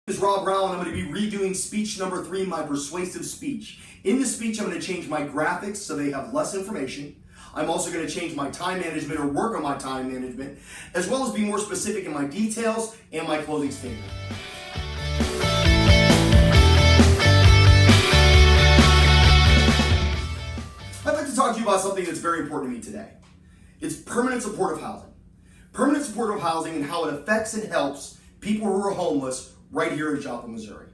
This is Rob Brown. I'm going to be redoing speech number 3, my persuasive speech. In this speech, I'm going to change my graphics so they have less information. I'm also going to change my time management or work on my time management, as well as be more specific in my details and my closing statement. I'd like to talk to you about something that's very important to me today. It's permanent supportive housing. Permanent supportive housing and how it affects and helps people who are homeless right here in Joplin, Missouri.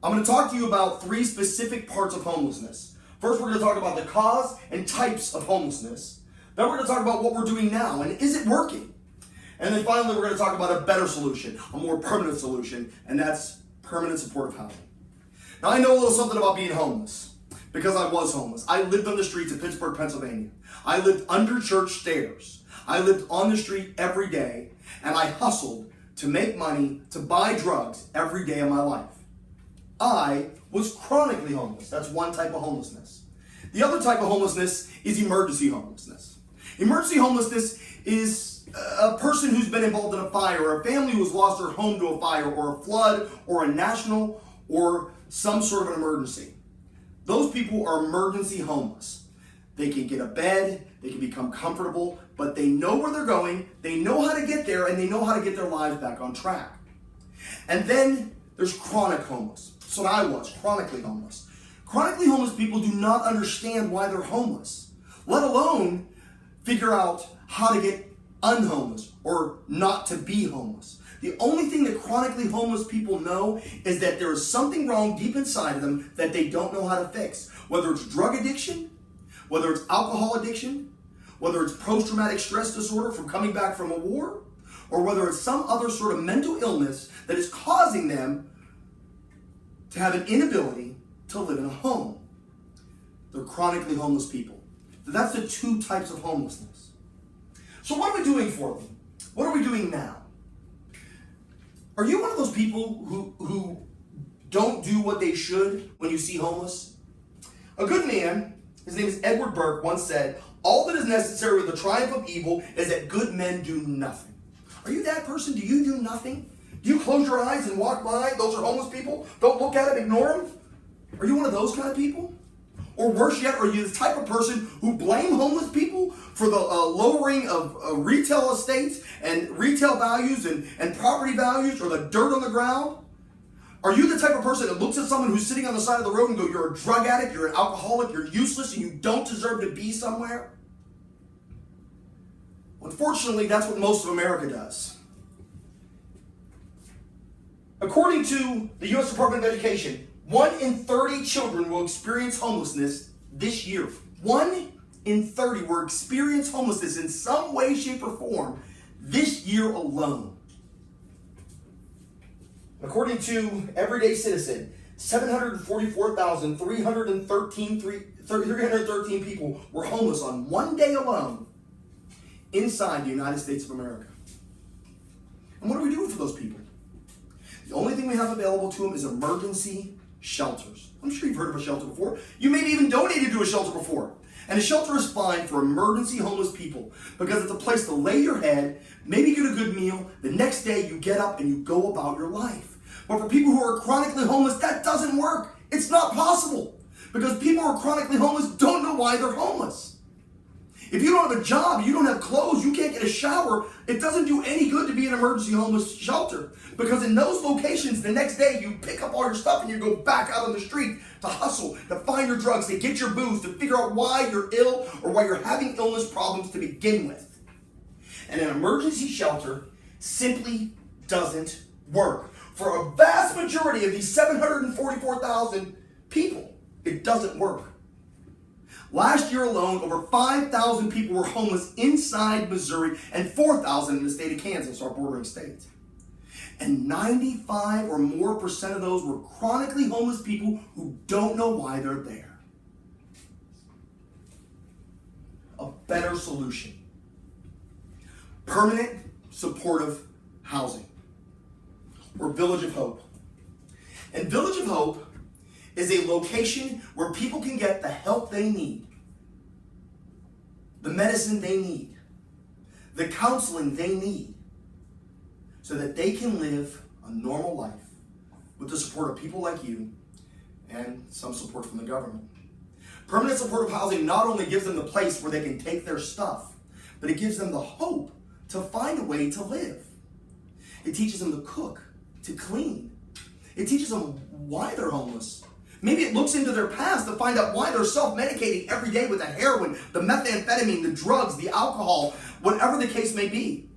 I'm going to talk to you about 3 specific parts of homelessness. First, we're going to talk about the cause and types of homelessness. Then we're going to talk about what we're doing now and is it working? And then finally, we're going to talk about a better solution, a more permanent solution, and that's permanent supportive housing. Now, I know a little something about being homeless because I was homeless. I lived on the streets of Pittsburgh, Pennsylvania. I lived under church stairs. I lived on the street every day, and I hustled to make money to buy drugs every day of my life. I was chronically homeless. That's one type of homelessness. The other type of homelessness is emergency homelessness. Emergency homelessness is a person who's been involved in a fire, or a family who's lost their home to a fire, or a flood, or a national, or some sort of an emergency. Those people are emergency homeless. They can get a bed, they can become comfortable, but they know where they're going, they know how to get there, and they know how to get their lives back on track. And then there's chronic homeless. That's what I was, chronically homeless. Chronically homeless people do not understand why they're homeless, let alone figure out how to get unhomeless or not to be homeless. The only thing that chronically homeless people know is that there is something wrong deep inside of them that they don't know how to fix. Whether it's drug addiction, whether it's alcohol addiction, whether it's post-traumatic stress disorder from coming back from a war, or whether it's some other sort of mental illness that is causing them to have an inability to live in a home. They're chronically homeless people. So that's the 2 types of homelessness. So what are we doing for them? What are we doing now? Are you one of those people who don't do what they should when you see homeless? A good man, his name is Edward Burke, once said, "All that is necessary with the triumph of evil is that good men do nothing." Are you that person? Do you do nothing? Do you close your eyes and walk by? Those are homeless people. Don't look at them, ignore them. Are you one of those kind of people? Or worse yet, are you the type of person who blame homeless people for the lowering of retail estates and retail values and property values, or the dirt on the ground? Are you the type of person that looks at someone who's sitting on the side of the road and go, "You're a drug addict, you're an alcoholic, you're useless, and you don't deserve to be somewhere"? Unfortunately, that's what most of America does. According to the U.S. Department of Education, 1 in 30 children will experience homelessness this year. 1 in 30 will experience homelessness in some way, shape, or form this year alone. According to Everyday Citizen, 744,313 people were homeless on one day alone inside the United States of America. And what are we doing for those people? The only thing we have available to them is emergency shelters. I'm sure you've heard of a shelter before. You maybe even donated to a shelter before. And a shelter is fine for emergency homeless people because it's a place to lay your head, maybe get a good meal. The next day you get up and you go about your life. But for people who are chronically homeless, that doesn't work. It's not possible because people who are chronically homeless don't know why they're homeless. If you don't have a job, you don't have clothes, you can't get a shower, it doesn't do any good to be in an emergency homeless shelter. Because in those locations, the next day you pick up all your stuff and you go back out on the street to hustle, to find your drugs, to get your booze, to figure out why you're ill or why you're having illness problems to begin with. And an emergency shelter simply doesn't work. For a vast majority of these 744,000 people, it doesn't work. Last year alone, over 5,000 people were homeless inside Missouri and 4,000 in the state of Kansas, our bordering state. And 95% or more of those were chronically homeless people who don't know why they're there. A better solution. Permanent supportive housing, or Village of Hope. And Village of Hope is a location where people can get the help they need, the medicine they need, the counseling they need, so that they can live a normal life with the support of people like you and some support from the government. Permanent supportive housing not only gives them the place where they can take their stuff, but it gives them the hope to find a way to live. It teaches them to cook, to clean. It teaches them why they're homeless. Maybe it looks into their past to find out why they're self-medicating every day with the heroin, the methamphetamine, the drugs, the alcohol, whatever the case may be.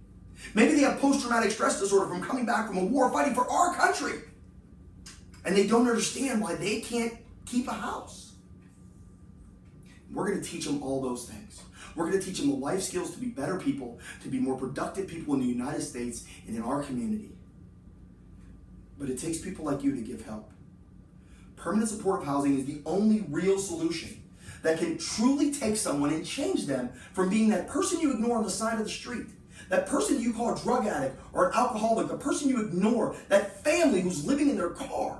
Maybe they have post-traumatic stress disorder from coming back from a war fighting for our country. And they don't understand why they can't keep a house. We're going to teach them all those things. We're going to teach them the life skills to be better people, to be more productive people in the United States and in our community. But it takes people like you to give help. Permanent supportive housing is the only real solution that can truly take someone and change them from being that person you ignore on the side of the street, that person you call a drug addict or an alcoholic, the person you ignore, that family who's living in their car,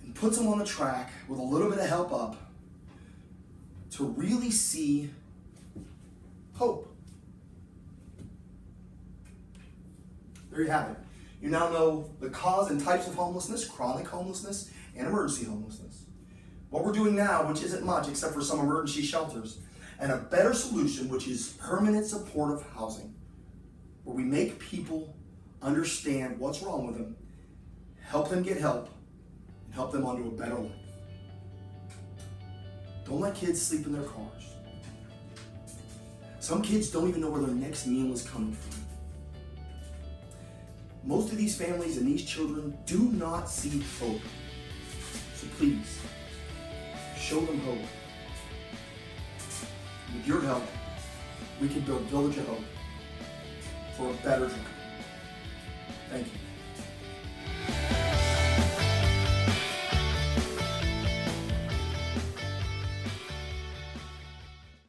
and puts them on the track with a little bit of help up to really see hope. There you have it. You now know the cause and types of homelessness, chronic homelessness, and emergency homelessness. What we're doing now, which isn't much except for some emergency shelters, and a better solution, which is permanent supportive housing, where we make people understand what's wrong with them, help them get help, and help them onto a better life. Don't let kids sleep in their cars. Some kids don't even know where their next meal is coming from. Most of these families and these children do not see hope. So please, show them hope. With your help, we can build Village of Hope for a better tomorrow. Thank you.